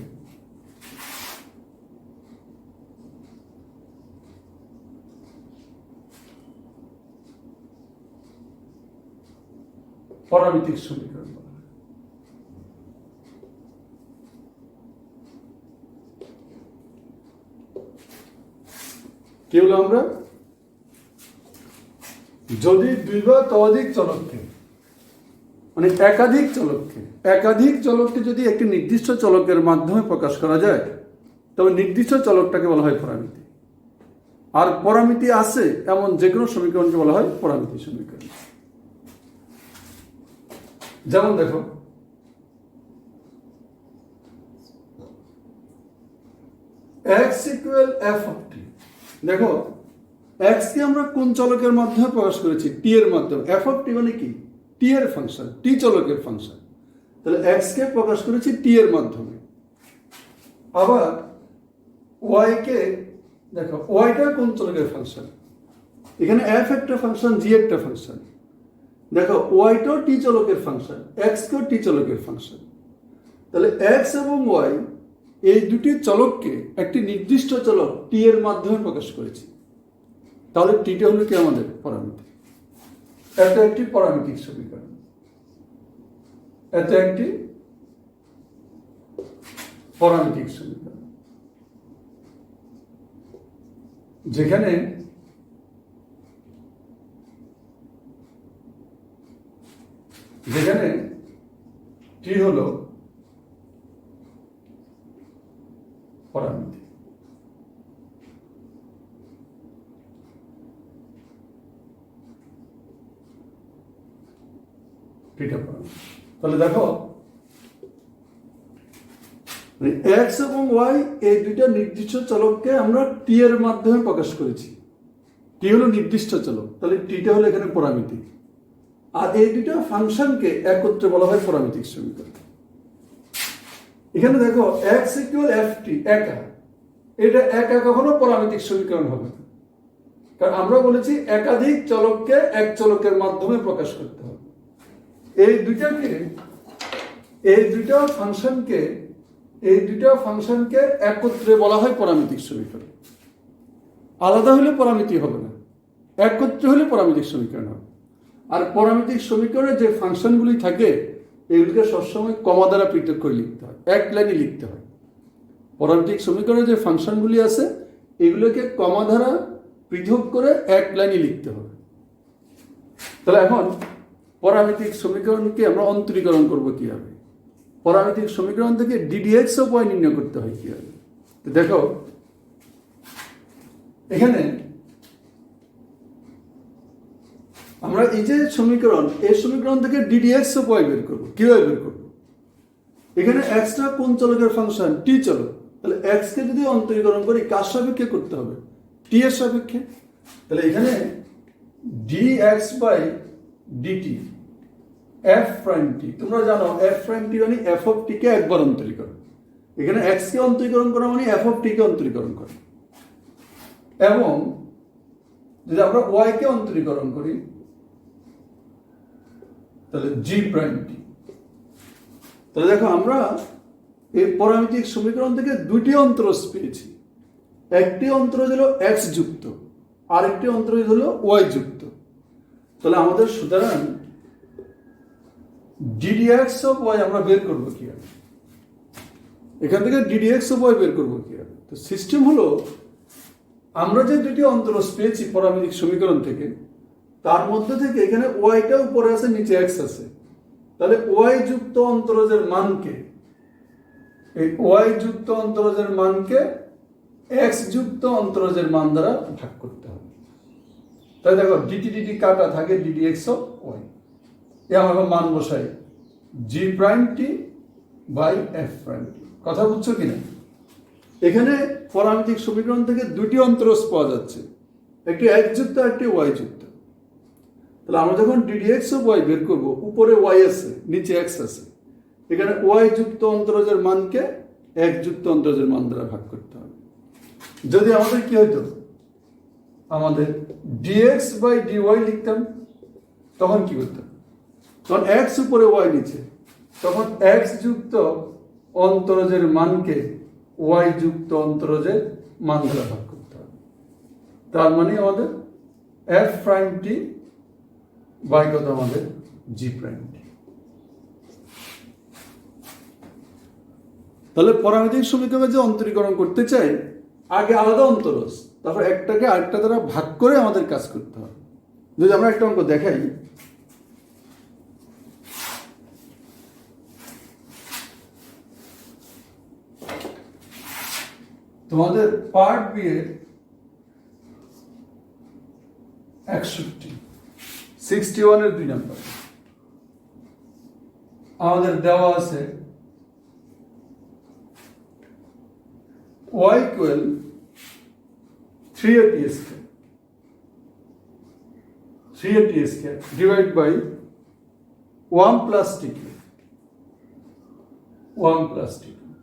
পরামিতিক সমীকরণ বলা হয়। কি হলো আমরা যদি দুই বা ততোধিক চলককে মানে একাধিক চলককে যদি একটি নির্দিষ্ট চলকের মাধ্যমে প্রকাশ করা যায় তবে নির্দিষ্ট চলকটাকে বলা হয় পরামিতি। আর পরামিতি আছে এমন যে কোনো সমীকরণকে বলা হয় পরামিতি সমীকরণ। যেমন দেখো x equal f of t। দেখো x কে আমরা কোন চলকের মাধ্যমে প্রকাশ করেছি? t এর মাধ্যমে। f অফ t মানে কি? t এর ফাংশন, t চলকের ফাংশন। তাহলে x কে প্রকাশ করেছি t এর মাধ্যমে। আবার y কে দেখো y টা কোন চলকের ফাংশন? এখানে f একটা ফাংশন, g একটা ফাংশন। দেখো y টাও t চলকের ফাংশন, x কেও t চলকের ফাংশন। তাহলে x এবং y এই দুটি চলককে একটি নির্দিষ্ট চলক t এর মাধ্যমে প্রকাশ করেছি। তাহলে t টা হলো কি আমাদের পরামিতি। এটা একটি পরামিতিক সমীকরণ, এটা একটি পরামিতিক সমীকরণ যেখানে t হলো পরামিতি। তাহলে দেখো x এবং y এই দুইটা নির্দিষ্ট চলককে আমরা t এর মাধ্যমে প্রকাশ করেছি। t হলো নির্দিষ্ট চলক, তাহলে t টা হলো এখানে পরামিতি। আর এই দুইটা ফাংশনকে একত্রে বলা হয় পরামিতিক সমীকরণ। এখানে দেখো x ইকুয়াল ft একা, এটা একা কখনো পরামিতিক সমীকরণ হবে না, কারণ আমরা বলেছি একাধিক চলককে এক চলকের মাধ্যমে প্রকাশ করতে হবে। এই দুইটা ফাংশনকে একত্রে বলা হয় পরামিতিক সমীকরণ। আলাদা হলে পরামিতি হবে না, একত্রে হলে পরামিতিক সমীকরণ হবে। আর পরামিতিক সমীকরণে যে ফাংশনগুলি থাকে এগুলিকে সবসময় কমা দ্বারা পৃথক করে লিখতে হয়, এক লাইনে লিখতে হয়। পরামিতিক সমীকরণে যে ফাংশনগুলি আছে এগুলোকে কমা দ্বারা পৃথক করে এক লাইনে লিখতে হবে। তাহলে এখন পরামিতিক সমীকরণকে আমরা অন্তরীকরণ করব কিভাবে? পরামিতিক সমীকরণ থেকে ddx অফ y নির্ণয় করতে হয় কিভাবে? তো দেখো এখানে আমরা এই যে সমীকরণ, এই সমীকরণ থেকে ddx অফ y বের করব। কিভাবে বের করব? এখানে x টা কোন চলকের ফাংশন? t চলক। তাহলে x কে যদি অন্তরীকরণ করি কার সাপেক্ষে করতে হবে? t এর সাপেক্ষে। তাহলে এখানে dx by dt f prime t, তোমরা জানো f প্রাইম t মানে f অফ t কে একবার অন্তরীকরণ। এখানে x কে অন্তরীকরণ করা মানে f অফ t কে অন্তরীকরণ করা। এবং যদি আমরা y কে অন্তরীকরণ করি তাহলে g প্রাইম t। তাহলে দেখো আমরা এই পরামিতিক সমীকরণ থেকে দুটি অন্তরজ পেয়েছি। একটি অন্তরজ হলো x যুক্ত, আরেকটি অন্তরজ হলো y যুক্ত। তাহলে আমাদের সুতরাং ddx অফ y আমরা বের করব কিভাবে? এখান থেকে ddx অফ y বের করব কিভাবে? তো সিস্টেম হলো আমরা যে দুটি অন্তরজ পেয়েছি পরামিতিক সমীকরণ থেকে, তার মধ্যে থেকে এখানে ওয়াইটা উপরে আছে, নিচে এক্স আছে, তাহলে ওয়াই যুক্ত অন্তরজের মানকে, এই ওয়াই যুক্ত অন্তরজের মানকে এক্স যুক্ত অন্তরজের মান দ্বারা ভাগ করতে হবে। তাই দেখো ডিটি ডিটি কাটা থাকে, ডিটি এক্স অফ ওয়াই, এ আমাকে মান বসাই g prime t by f prime t. কথা বুঝছো কিনা? এখানে পরামিতিক সমীকরণ থেকে দুটি অন্তরজ পাওয়া যাচ্ছে, একটি এক্স যুক্ত আর একটি ওয়াই যুক্ত। তাহলে আমরা যখন ডিডি এক্স অফ ওয়াই বের করবো, উপরে ওয়াই আছে, নিচে এক্স আছে, এখানে ওয়াই যুক্ত অন্তরজের মানকে এক্স যুক্ত অন্তরজের মান দ্বারা ভাগ করতে হবে। যদি আমাদের কি হইতো, আমাদের ডিএক্স বাই ডিওয়াই লিখতাম, তখন কি করতাম, তখন এক্স উপরে ওয়াই নিচে, তখন এক্স যুক্ত অন্তরজের মানকে ওয়াই যুক্ত অন্তরজের মান দ্বারা ভাগ করতে হবে। তার মানে আমাদের এফ প্রাইম টি বাই কত, আমাদের জি প্রাইম টি। তাহলে পরামিতিক সমীকরণে যে অন্তরীকরণ করতে চাই, আগে আলাদা অন্তরজ, তারপর একটাকে আরেকটা দ্বারা ভাগ করে আমাদের কাজ করতে হবে। যদি আমরা একটা অঙ্ক দেখাই, তোমাদের পার্ট বি এর 61 এর 2 নাম্বার আমাদের দেওয়া আছে y equal 3a t square, 3a t square divided by 1 plus t cube, 1 plus t cube,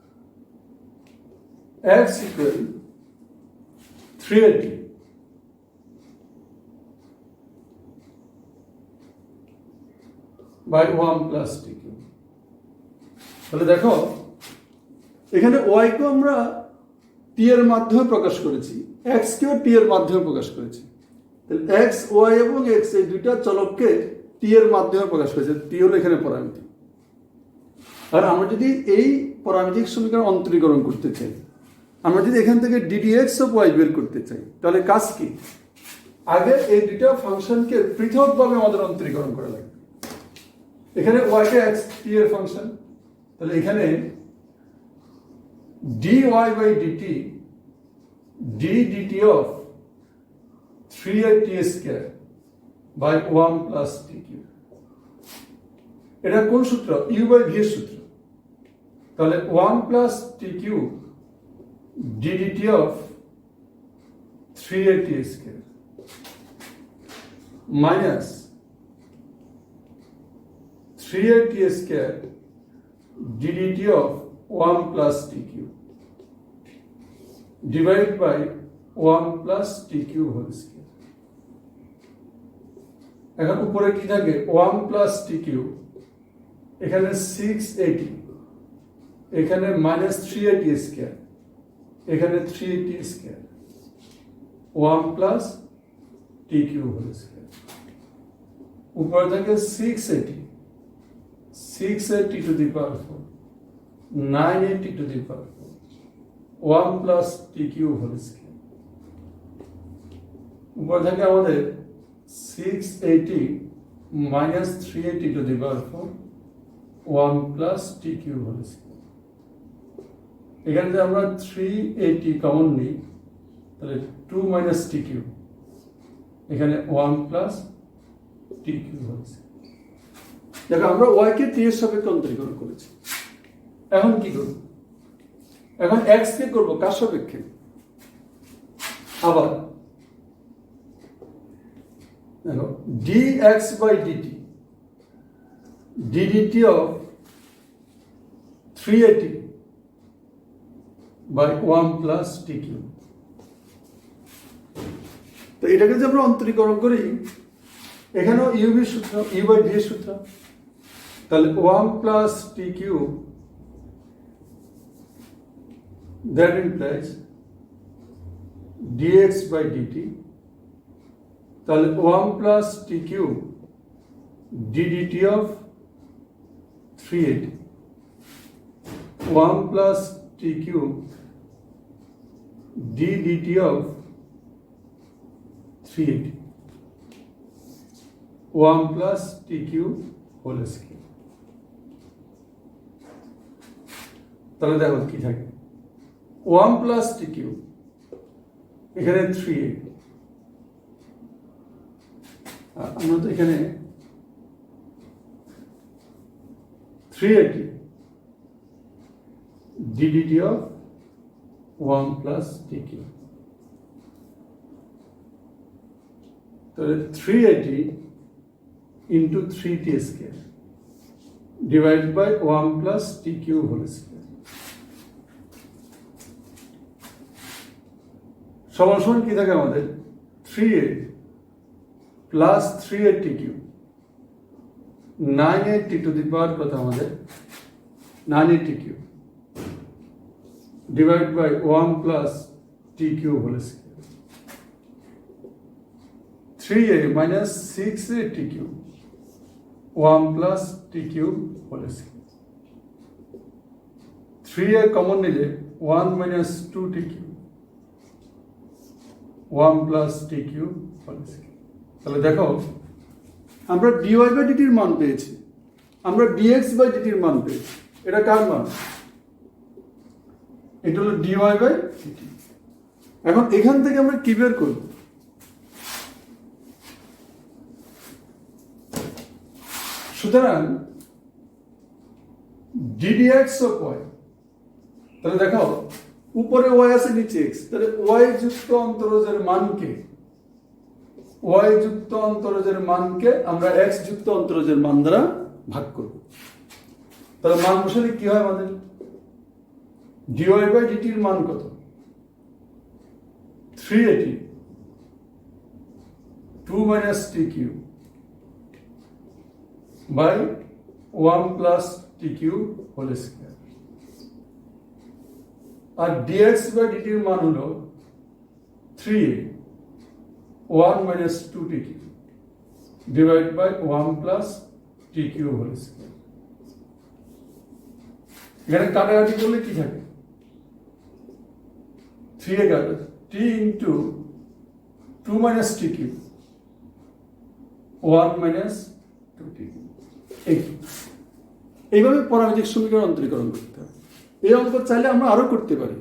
x equal 3a t by 1 plus t cube। তাহলে দেখো এখানে y কে আমরা t এর মাধ্যমে প্রকাশ করেছি, x কেও t এর মাধ্যমে প্রকাশ করেছি। তাহলে x, y এবং x এই দুইটা চলককে t এর মাধ্যমে প্রকাশ করেছে, t হলো এখানে পরামিতি। আর আমরা যদি এই পরামিতিক সমীকরণ অন্তরীকরণ করতে চাই, আমরা যদি এখান থেকে ddx অফ y বের করতে চাই, তাহলে কাজ কি, আগে এই দুইটা ফাংশনকে পৃথকভাবে আমাদের অন্তরীকরণ করা লাগবে। এখানে y কে x t এর ফাংশন, তাহলে এখানে dy by dt dt of 3a t square by 1 plus t cube, এটা কোন সূত্র, u by v এর সূত্র। তাহলে 1 plus t cube dt of 3a t square minus 3a t square dt of 1 plus t cube divided by 1 plus t cube whole square। এখন উপরে কি থাকে, 1 plus t cube, এখানে 680, এখানে minus 3a t square, এখানে 3t square, 1 plus t cube whole square। উপরে থাকে 680, 680 to the power 4, 980 to the power 4, 1 plus t cube whole square। উপরে থাকে আমাদের 680 minus 380 to the power 4, 1 plus t cube whole square। এখানে যদি আমরা 380 কমন নিই, তাহলে 2 minus t cube, এখানে 1 plus t cube whole square। দেখো আমরা y কে t এর সাপেক্ষে অন্তরীকরণ করেছি। এখন কি করব, এখন x কে করব কার সাপেক্ষে, আবার দেখো dx by dt ddt of 380 by 1 plus t cube। তো এটাকে যদি আমরা অন্তরীকরণ করি, এখানেও u v সূত্র, u by v এর সূত্র, তাহলে 1 plus t cube, that implies dx by dt, তাহলে 1 plus t cube ddt of 380, 1 plus t cube ddt of 380। One plus T Q whole square. তাহলে দেখো কি থাকে, ওয়ান প্লাস টি কিউ, এখানে 3a, আমরা তো এখানে 3at ddt of 1 plus tq, তাহলে 3at into 3t square divided by 1 plus tq whole square সমান সমান কি থাকে আমাদের 3a plus 3atq, 9at to the power কত আমাদের 9atq divided by 1 plus tq whole square, 3a minus 6atq 1 plus tq whole square, 3a common নিলে 1 minus 2tq 1 plus tq whole square। তাহলে দেখো আমরা dy বাই dt এর মান পেয়েছি, আমরা dx বাই dt এর মান পেয়েছি। এটা কার মান? এটা হলো dy বাই dt। এখন এখান থেকে আমরা কি বের করব? সুতরাং ddx of y, তাহলে দেখো উপরে y আছে নিচে x, তাহলে y যুক্ত অন্তরজের মানকে y যুক্ত অন্তরজের মানকে আমরা x যুক্ত অন্তরজের মান দ্বারা ভাগ করব। তাহলে মান বসালে কি হয় আমাদের? dy বাই dt এর মান কত? 3at 2 minus tq by 1 plus tq whole square, আর dx বাই dt এর মান হলো 3a 1 minus 2tq divided by 1 plus tq whole square। এখানে কাটাকাটি করলে কি থাকে? 3a কাটা t into 2 minus tq 1 minus 2tq। এইভাবে পরামিতিক সমীকরণ অন্তরীকরণ করতে হবে। এই অঙ্ক চাইলে আমরা আরো করতে পারি,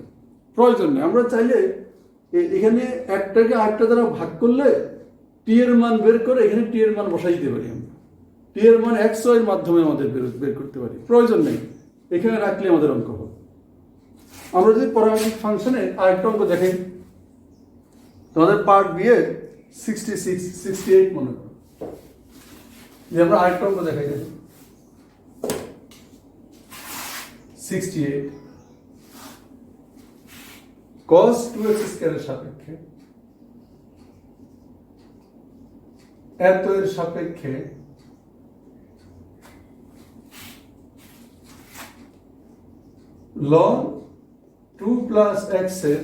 প্রয়োজন নেই। আমরা চাইলে এখানে একটাকে আরেকটা দ্বারা ভাগ করলে টি এর মান বের করে এখানে টি এর মান বসাই দিতে পারি। আমরা টি এর মান এক্স ওয়াই এর মাধ্যমে আমাদের বের করতে পারি, প্রয়োজন নেই। এখানে রাখলে আমাদের অঙ্ক হবে। আমরা যদি পরামিতিক ফাংশনে আরেকটা অঙ্ক দেখেন, তোমাদের পার্ট বি এ 66 68 মনে করো, যে আমরা আরেকটা অঙ্ক দেখাই দেখো 68 cos 2x স্কয়ারের সাপেক্ষে এত এর সাপেক্ষে ln 2 plus x এর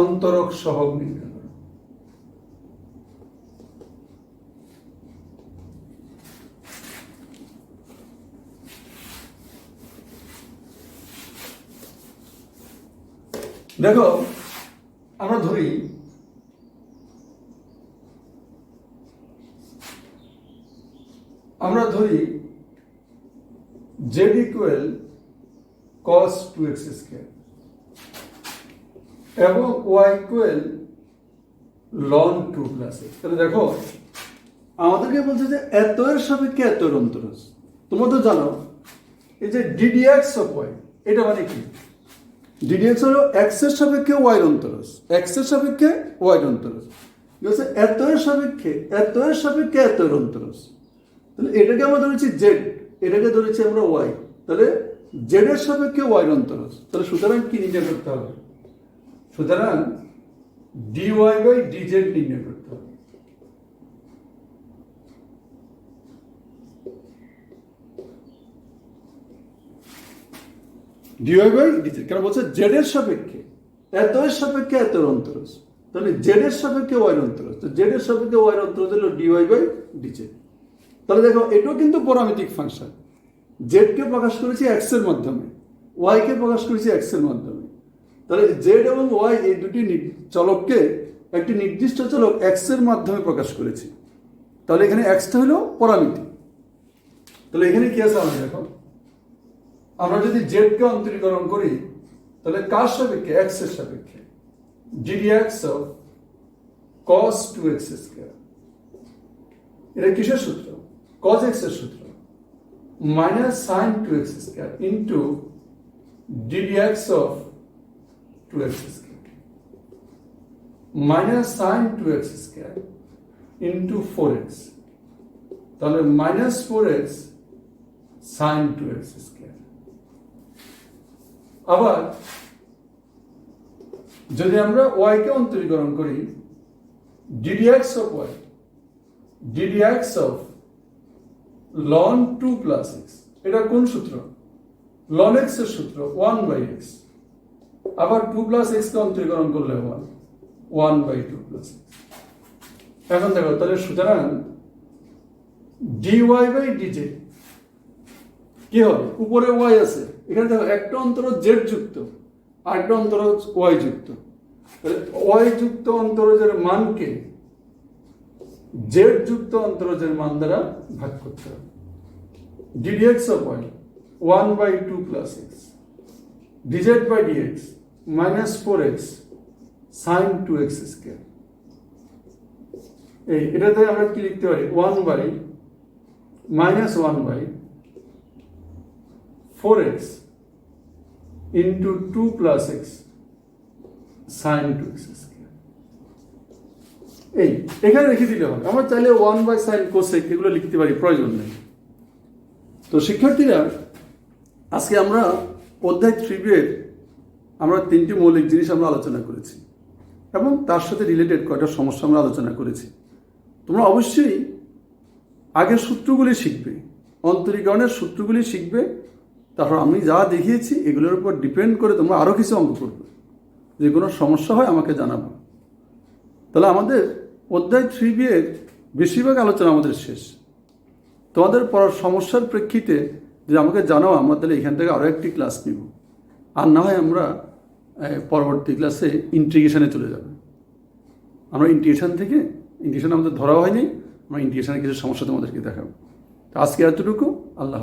অন্তরক সহগ নির্ণয় করো। দেখো আমরা ধরি z equal cos 2x square এবং y equal ln 2 plus x। তাহলে দেখো আমাদেরকে বলছে যে এত এর সাপেক্ষে এত এর অন্তরজ। তোমরা তো জানো এই যে ddx of y, এটা মানে কি? ddx হলো x এর সাপেক্ষে y এর অন্তরজ, x এর সাপেক্ষে y এর অন্তরজ। এত এর সাপেক্ষে এত এর অন্তরজ। তাহলে এটাকে আমরা ধরেছি z, এটাকে ধরেছি আমরা y, তাহলে z এর সাপেক্ষে y এর অন্তরজ। তাহলে সুতরাং কি নির্ণয় করতে হবে? সুতরাং dy বাই dz নির্ণয় করতে হবে। dy বাই dz কেন বলছে z এর সাপেক্ষে এত এর সাপেক্ষে এত এর অন্তরজ, তাহলে z এর সাপেক্ষে y এর অন্তরজ, তো z এর সাপেক্ষে y এর অন্তরজ হলো dy বাই dz। তাহলে দেখো এটাও কিন্তু পরামিতিক ফাংশন। z কে প্রকাশ করেছি x এর মাধ্যমে, y কে প্রকাশ করেছি x এর মাধ্যমে। তাহলে z এবং y এই দুটি চলককে একটি নির্দিষ্ট চলক এক্স এর মাধ্যমে প্রকাশ করেছি, তাহলে এখানে এক্সটা হলো পরামিতি। তাহলে এখানে কি আছে আমরা দেখো, আমরা যদি জেডকে অন্তরীকরণ করি তাহলে কার সাপেক্ষে? এক্স এর সাপেক্ষে। ddx of cos 2x square, এটা কিসের সূত্র? cos x এর সূত্র, minus sin 2x square into ddx of 2x square minus sin 2x square into 4x, তাহলে minus 4x sin 2x square. আবার যদি আমরা y কে অন্তরীকরণ করি, ddx of y, ddx of ln 2 plus x, এটা কোন সূত্র? ln x এর সূত্র, 1/x। আবার 2 plus x কে অন্তরীকরণ করলে 1/2 plus x। এখন দেখো, তাহলে সুতরাং dy by dz কি হবে? উপরে y আছে, এখানে দেখো একটা অন্তরজ z যুক্ত আর একটা অন্তরজ y যুক্ত, তাহলে y যুক্ত অন্তরজের মানকে z যুক্ত অন্তরজের মান দ্বারা ভাগ করতে হবে। ddx of y 1/2 plus x, dz by dx minus 4x sin 2x square. এটাতে আমরা কি লিখতে পারি? 1/-4x into 2 plus x sin 2x square. এখানে রেখে দিলে হবে, আমরা চাইলে 1/sin cosec এগুলো লিখতে পারি, প্রয়োজন নেই। তো শিক্ষার্থীরা, আজকে আমরা অধ্যায় 3b এর আমরা 3টি মৌলিক জিনিস আমরা আলোচনা করেছি এবং তার সাথে রিলেটেড কয়েকটা সমস্যা আমরা আলোচনা করেছি। তোমরা অবশ্যই আগের সূত্রগুলি শিখবে, অন্তরীকরণের সূত্রগুলি শিখবে, তারপর আমি যা দেখিয়েছি এগুলোর উপর ডিপেন্ড করে তোমরা আরও কিছু অঙ্ক করবে। যে কোনো সমস্যা হয় আমাকে জানাবো। তাহলে আমাদের অধ্যায় 3b এর বেশিরভাগ আলোচনা আমাদের শেষ। তোমাদের পড়ার সমস্যার প্রেক্ষিতে যে আমাকে জানাও, আমরা তাহলে এখান থেকে আরও একটি ক্লাস নিব, আর না হয় আমরা পরবর্তী ক্লাসে ইন্টিগ্রেশনে চলে যাব। আমরা ইন্টিগ্রেশন আমাদের ধরা হয়নি, আমরা ইন্টিগ্রেশনের কিছু সমস্যা তোমাদেরকে দেখাবো। তো আজকে এতটুকু।